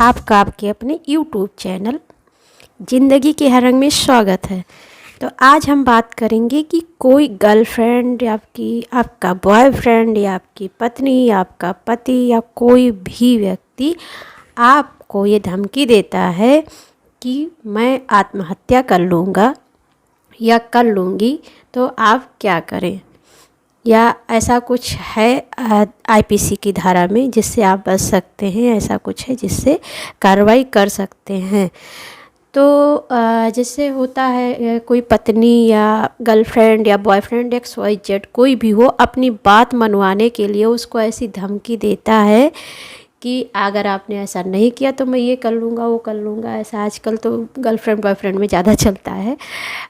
आपका आपके अपने YouTube चैनल ज़िंदगी के हर रंग में स्वागत है। तो आज हम बात करेंगे कि कोई गर्लफ्रेंड या आपका बॉयफ्रेंड या आपकी पत्नी या आपका पति या कोई भी व्यक्ति आपको ये धमकी देता है कि मैं आत्महत्या कर लूँगा या कर लूँगी, तो आप क्या करें। या ऐसा कुछ है आईपीसी की धारा में जिससे आप बच सकते हैं, ऐसा कुछ है जिससे कार्रवाई कर सकते हैं। तो जैसे होता है कोई पत्नी या गर्लफ्रेंड या बॉयफ्रेंड XYZ कोई भी हो, अपनी बात मनवाने के लिए उसको ऐसी धमकी देता है कि अगर आपने ऐसा नहीं किया तो मैं ये कर लूँगा वो कर लूँगा। ऐसा आजकल तो गर्लफ्रेंड बॉयफ्रेंड में ज़्यादा चलता है,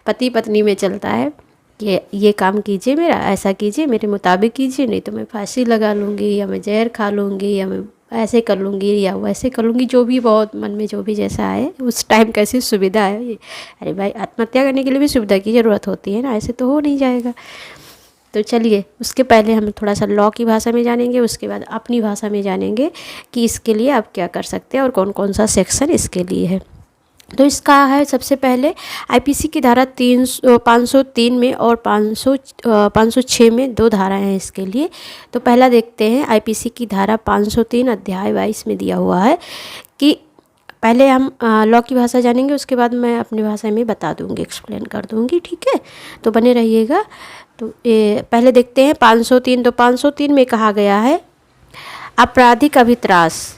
पति पत्नी में चलता है कि ये काम कीजिए, मेरा ऐसा कीजिए, मेरे मुताबिक कीजिए, नहीं तो मैं फांसी लगा लूँगी या मैं जहर खा लूँगी या मैं ऐसे कर लूँगी या वैसे कर लूँगी। जो भी बहुत मन में जो भी जैसा आए उस टाइम कैसी सुविधा है। अरे भाई, आत्महत्या करने के लिए भी सुविधा की ज़रूरत होती है ना, ऐसे तो हो नहीं जाएगा। तो चलिए, उसके पहले हम थोड़ा सा लॉ की भाषा में जानेंगे, उसके बाद अपनी भाषा में जानेंगे कि इसके लिए आप क्या कर सकते हैं और कौन कौन सा सेक्शन इसके लिए है। तो इसका है सबसे पहले आईपीसी की धारा 503 में और 506 में दो धाराएं हैं इसके लिए। तो पहला देखते हैं आईपीसी की धारा 503 अध्याय 22 में दिया हुआ है कि पहले हम लॉ की भाषा जानेंगे, उसके बाद मैं अपनी भाषा में बता दूंगी, एक्सप्लेन कर दूंगी, ठीक है। तो बने रहिएगा। तो पहले देखते हैं 503। तो 503 में कहा गया है, आपराधिक अभित्रास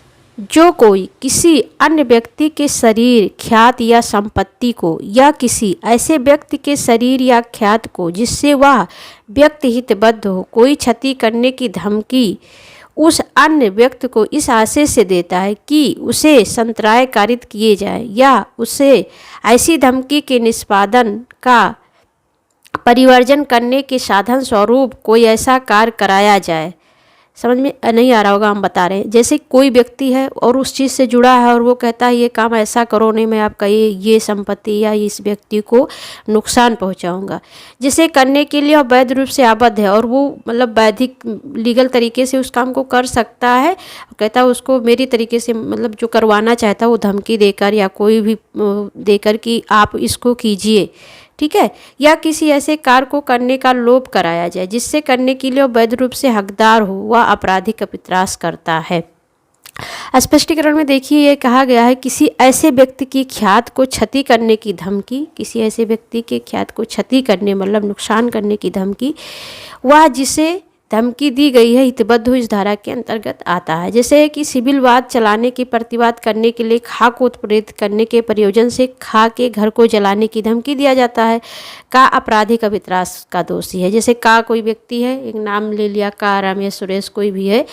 जो कोई किसी अन्य व्यक्ति के शरीर, ख्यात या संपत्ति को या किसी ऐसे व्यक्ति के शरीर या ख्यात को जिससे वह व्यक्ति हितबद्ध हो कोई क्षति करने की धमकी उस अन्य व्यक्ति को इस आशय से देता है कि उसे संतराय कारित किए जाए या उसे ऐसी धमकी के निष्पादन का परिवर्जन करने के साधन स्वरूप कोई ऐसा कार्य कराया जाए। समझ में नहीं आ रहा होगा, हम बता रहे हैं। जैसे कोई व्यक्ति है और उस चीज़ से जुड़ा है और वो कहता है ये काम ऐसा करो, नहीं मैं आपका ये संपत्ति या इस व्यक्ति को नुकसान पहुंचाऊंगा, जिसे करने के लिए वैध रूप से आबद्ध है और वो मतलब वैधिक लीगल तरीके से उस काम को कर सकता है। कहता है उसको मेरी तरीके से मतलब जो करवाना चाहता है वो धमकी देकर या कोई भी देकर कि आप इसको कीजिए, ठीक है, या किसी ऐसे कार्य को करने का लोभ कराया जाए जिससे करने के लिए वैध रूप से हकदार हो, वह आपराधिक अभित्रास करता है। स्पष्टीकरण में देखिए, ये कहा गया है किसी ऐसे व्यक्ति की ख्यात को क्षति करने की धमकी, किसी ऐसे व्यक्ति के ख्यात को क्षति करने मतलब नुकसान करने की धमकी, वह जिसे धमकी दी गई है हितबद्ध हो इस धारा के अंतर्गत आता है। जैसे कि सिविल वाद चलाने की प्रतिवाद करने के लिए खा को उत्प्रेरित करने के प्रयोजन से खा के घर को जलाने की धमकी दिया जाता है, का आपराधिक अभित्रास का दोषी है। जैसे का कोई व्यक्ति है, एक नाम ले लिया, का रमेश सुरेश कोई भी है,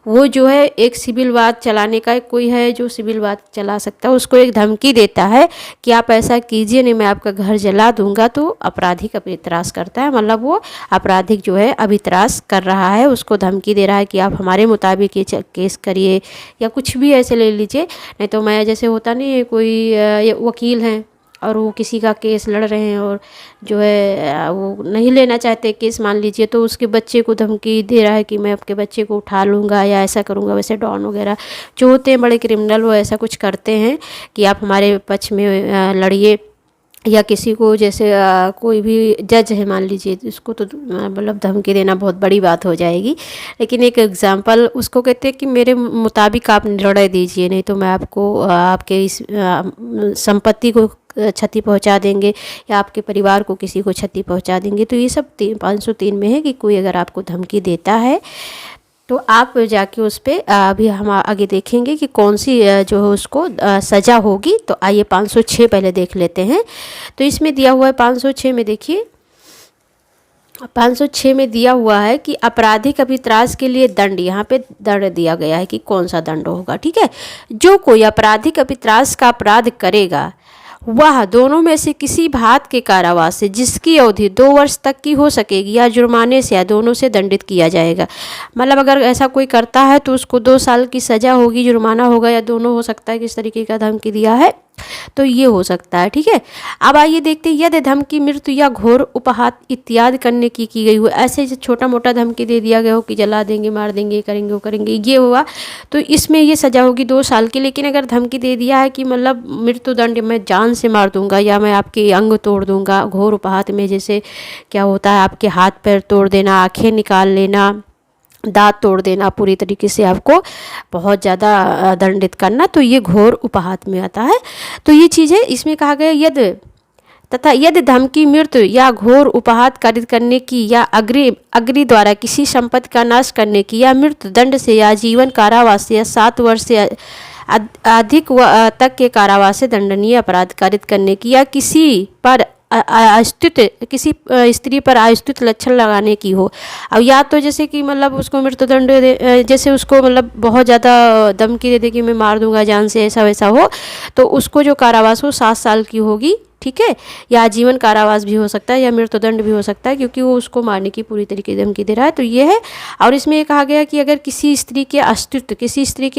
वो जो है एक सिविल वाद चलाने का कोई है जो सिविल वाद चला सकता है, उसको एक धमकी देता है कि आप ऐसा कीजिए, नहीं मैं आपका घर जला दूंगा, तो आपराधिक अभित्रास करता है। मतलब वो आपराधिक जो है अभित्रास कर रहा है, उसको धमकी दे रहा है कि आप हमारे मुताबिक ये केस करिए या कुछ भी ऐसे ले लीजिए, नहीं तो मैं, जैसे होता नहीं है कोई वकील हैं और वो किसी का केस लड़ रहे हैं और जो है वो नहीं लेना चाहते केस, मान लीजिए, तो उसके बच्चे को धमकी दे रहा है कि मैं आपके बच्चे को उठा लूँगा या ऐसा करूँगा। वैसे डॉन वगैरह जो होते हैं बड़े क्रिमिनल, वो ऐसा कुछ करते हैं कि आप हमारे पक्ष में लड़िए। या किसी को जैसे कोई भी जज है मान लीजिए, उसको तो मतलब धमकी देना बहुत बड़ी बात हो जाएगी, लेकिन एक एग्जांपल उसको कहते हैं कि मेरे मुताबिक आप निर्णय दीजिए, नहीं तो मैं आपको आपके इस संपत्ति को क्षति पहुंचा देंगे या आपके परिवार को किसी को क्षति पहुंचा देंगे। तो ये सब 503 में है कि कोई अगर आपको धमकी देता है तो आप जाके उस पर अभी हम आगे देखेंगे कि कौन सी जो है उसको सज़ा होगी। तो आइए 506 पहले देख लेते हैं। तो इसमें दिया हुआ है 506 में, देखिए 506 में दिया हुआ है कि आपराधिक अभित्रास के लिए दंड, यहाँ पे दंड दिया गया है कि कौन सा दंड होगा, ठीक है। जो कोई आपराधिक अभित्रास का अपराध करेगा वह दोनों में से किसी भात के कारावास से जिसकी अवधि 2 वर्ष तक की हो सकेगी या जुर्माने से या दोनों से दंडित किया जाएगा। मतलब अगर ऐसा कोई करता है तो उसको 2 साल की सज़ा होगी, जुर्माना होगा या दोनों हो सकता है। किस तरीके का धमकी दिया है तो ये हो सकता है। ठीक है, अब आइए देखते हैं, यदि धमकी, मृत्यु या घोर उपहास इत्यादि करने की गई हो, ऐसे छोटा मोटा धमकी दे दिया गया हो कि जला देंगे, मार देंगे, ये करेंगे, वो करेंगे, ये हुआ तो इसमें ये सज़ा होगी 2 साल की। लेकिन अगर धमकी दे दिया है कि मतलब मृत्युदंड, मैं जान से मार दूंगा या मैं आपके अंग तोड़ दूंगा, घोर उपहास में जैसे क्या होता है, आपके हाथ पैर तोड़ देना, आँखें निकाल लेना, दांत तोड़ देना, पूरी तरीके से आपको बहुत ज़्यादा दंडित करना, तो ये घोर उपहास में आता है। तो ये चीज़ है, इसमें कहा गया यदि तथा यदि धमकी, मृत्यु या घोर उपहास कारित करने की या अग्नि द्वारा किसी संपत्ति का नाश करने की या मृत्यु दंड से या जीवन कारावास से या 7 वर्ष से अधिक तक के कारावास से दंडनीय अपराध कारित करने की या किसी पर अस्तित्व, किसी स्त्री पर अस्तित्व लक्षण लगाने की हो। अब या तो जैसे कि मतलब उसको मृत्युदंड जैसे उसको मतलब बहुत ज़्यादा धमकी दे दे कि मैं मार दूंगा जान से, ऐसा वैसा हो, तो उसको जो कारावास हो 7 साल की होगी। ठीक है, या आजीवन कारावास भी हो सकता है या मृत्युदंड भी हो सकता है, क्योंकि वो उसको मारने की पूरी तरीके से धमकी दे रहा है। तो ये है। और इसमें ये कहा गया कि अगर किसी स्त्री के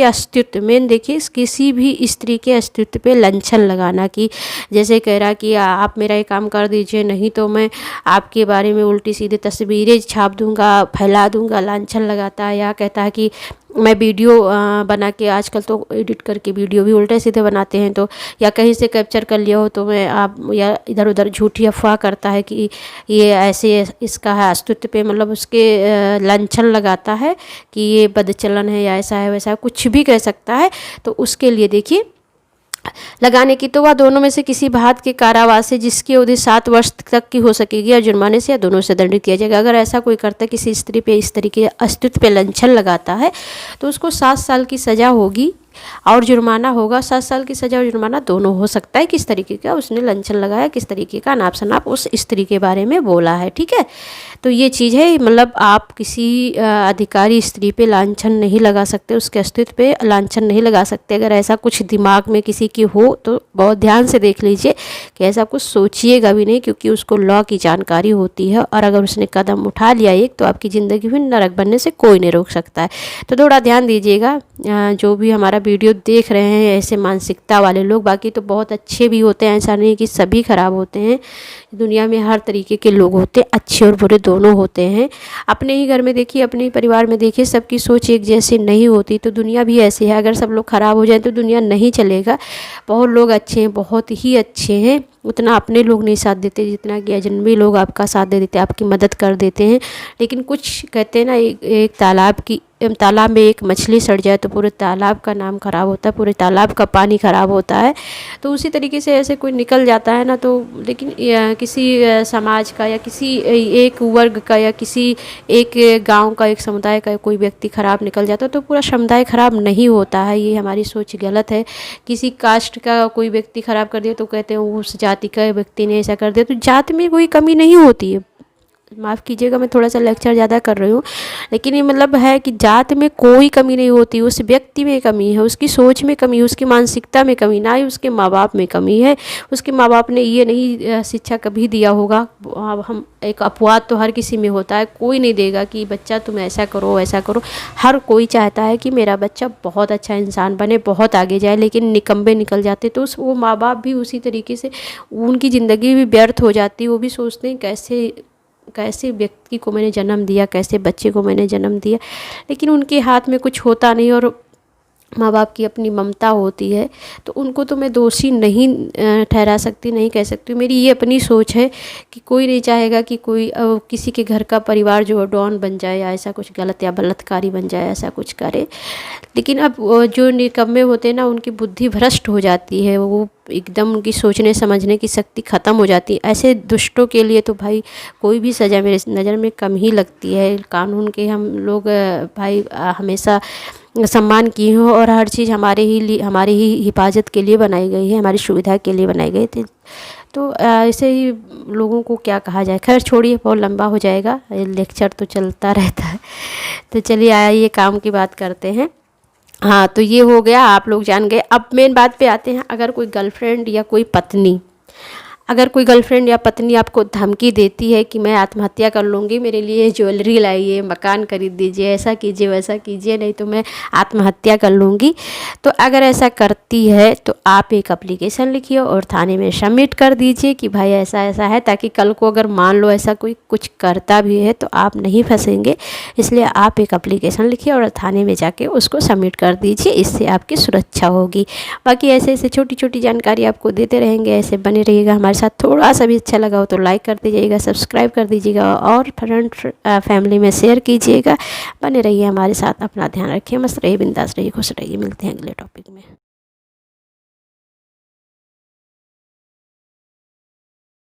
अस्तित्व मेन देखिए, किसी भी स्त्री के अस्तित्व पे लांछन लगाना, कि जैसे कह रहा कि आप मेरा ये काम कर दीजिए, नहीं तो मैं आपके बारे में उल्टी सीधी तस्वीरें छाप दूंगा, फैला दूंगा, लांछन लगाता है। या कहता है कि मैं वीडियो बना के, आजकल तो एडिट करके वीडियो भी उल्टे सीधे बनाते हैं, तो या कहीं से कैप्चर कर लिया हो तो मैं आप, या इधर उधर झूठी अफवाह करता है कि ये ऐसे इसका है अस्तित्व पे, मतलब उसके लांछन लगाता है कि ये बदचलन है या ऐसा है वैसा है, कुछ भी कह सकता है। तो उसके लिए देखिए लगाने की, तो वह दोनों में से किसी बात के कारावास से जिसकी अवधि 7 वर्ष तक की हो सकेगी या जुर्माने से या दोनों से दंडित किया जाएगा। अगर ऐसा कोई करता है, किसी स्त्री पे इस तरीके अस्तित्व पे लांछन लगाता है, तो उसको 7 साल की सज़ा होगी और जुर्माना होगा। 7 साल की सज़ा और जुर्माना दोनों हो सकता है। किस तरीके का उसने लांछन लगाया, किस तरीके का नाप शनाप उस स्त्री के बारे में बोला है। ठीक है, तो ये चीज़ है, मतलब आप किसी अधिकारी स्त्री पे लांछन नहीं लगा सकते, उसके अस्तित्व पे लांछन नहीं लगा सकते। अगर ऐसा कुछ दिमाग में किसी की हो तो बहुत ध्यान से देख लीजिए कि ऐसा कुछ सोचिएगा भी नहीं, क्योंकि उसको लॉ की जानकारी होती है, और अगर उसने कदम उठा लिया एक, तो आपकी ज़िंदगी में नरक बनने से कोई नहीं रोक सकता है। तो थोड़ा ध्यान दीजिएगा जो भी हमारा वीडियो देख रहे हैं ऐसे मानसिकता वाले लोग। बाकी तो बहुत अच्छे भी होते हैं, ऐसा नहीं कि सभी खराब होते हैं। दुनिया में हर तरीके के लोग होते हैं, अच्छे और बुरे दोनों होते हैं। अपने ही घर में देखिए, अपने ही परिवार में देखिए, सबकी सोच एक जैसी नहीं होती, तो दुनिया भी ऐसी है। अगर सब लोग खराब हो जाए तो दुनिया नहीं चलेगा। बहुत लोग अच्छे हैं, बहुत ही अच्छे हैं, उतना अपने लोग नहीं साथ देते जितना कि अजनबी लोग आपका साथ दे देते हैं, आपकी मदद कर देते हैं। लेकिन कुछ कहते हैं ना, एक तालाब में एक मछली सड़ जाए तो पूरे तालाब का नाम खराब होता है, पूरे तालाब का पानी खराब होता है। तो उसी तरीके से ऐसे कोई निकल जाता है ना, तो लेकिन किसी समाज का या किसी एक वर्ग का या किसी एक गांव का, एक समुदाय का कोई व्यक्ति खराब निकल जाता है तो पूरा समुदाय खराब नहीं होता है। ये हमारी सोच गलत है। किसी कास्ट का कोई व्यक्ति खराब कर दिया तो कहते हैं उस जाति का व्यक्ति ने ऐसा कर दिया। तो जात में कोई कमी नहीं होती है, माफ़ कीजिएगा मैं थोड़ा सा लेक्चर ज़्यादा कर रही हूँ, लेकिन ये मतलब है कि जात में कोई कमी नहीं होती। उस व्यक्ति में कमी है, उसकी सोच में कमी है, उसकी मानसिकता में कमी, ना ही उसके माँ बाप में कमी है। उसके माँ बाप ने ये नहीं शिक्षा कभी दिया होगा। अब हम एक अपवाद तो हर किसी में होता है, कोई नहीं देगा कि बच्चा तुम ऐसा करो वैसा करो। हर कोई चाहता है कि मेरा बच्चा बहुत अच्छा इंसान बने, बहुत आगे जाए, लेकिन निकम्बे निकल जाते तो वो माँ बाप भी उसी तरीके से उनकी ज़िंदगी भी व्यर्थ हो जाती। वो भी सोचते हैं कैसे व्यक्ति को मैंने जन्म दिया, कैसे बच्चे को मैंने जन्म दिया, लेकिन उनके हाथ में कुछ होता नहीं और माँ बाप की अपनी ममता होती है। तो उनको तो मैं दोषी नहीं ठहरा सकती, नहीं कह सकती। मेरी ये अपनी सोच है कि कोई नहीं चाहेगा कि कोई किसी के घर का परिवार जो डॉन बन जाए या ऐसा कुछ गलत या बलात्कारी बन जाए, ऐसा कुछ करे। लेकिन अब जो निकम्मे होते हैं ना, उनकी बुद्धि भ्रष्ट हो जाती है, वो एकदम उनकी सोचने समझने की शक्ति ख़त्म हो जाती है। ऐसे दुष्टों के लिए तो भाई कोई भी सज़ा मेरे नज़र में कम ही लगती है। कानून के हम लोग भाई हमेशा सम्मान किए हो, और हर चीज़ हमारी ही हिफाजत के लिए बनाई गई है, हमारी सुविधा के लिए बनाई गई थी। तो ऐसे ही लोगों को क्या कहा जाए। खैर छोड़िए, बहुत लंबा हो जाएगा, लेक्चर तो चलता रहता है। तो चलिए आइए काम की बात करते हैं। हाँ, तो ये हो गया, आप लोग जान गए। अब मेन बात पे आते हैं। अगर कोई गर्लफ्रेंड या कोई पत्नी अगर कोई गर्लफ्रेंड या पत्नी आपको धमकी देती है कि मैं आत्महत्या कर लूँगी, मेरे लिए ज्वेलरी लाइए, मकान खरीद दीजिए, ऐसा कीजिए वैसा कीजिए, नहीं तो मैं आत्महत्या कर लूँगी, तो अगर ऐसा करती है तो आप एक एप्लीकेशन लिखिए और थाने में सबमिट कर दीजिए कि भाई ऐसा ऐसा है, ताकि कल को अगर मान लो ऐसा कोई कुछ करता भी है तो आप नहीं फंसेंगे। इसलिए आप एक एप्लीकेशन लिखिए और थाने में जाके उसको सबमिट कर दीजिए, इससे आपकी सुरक्षा होगी। बाकी ऐसे ऐसे छोटी छोटी जानकारी आपको देते रहेंगे, ऐसे बने रहिएगा हमारे साथ। थोड़ा सा भी अच्छा लगा हो तो लाइक कर दीजिएगा, सब्सक्राइब कर दीजिएगा और फ्रेंड फैमिली में शेयर कीजिएगा। बने रहिए हमारे साथ, अपना ध्यान रखिए, मस्त रहिए, बिंदास रहिए, खुश रहिए। मिलते हैं अगले टॉपिक में।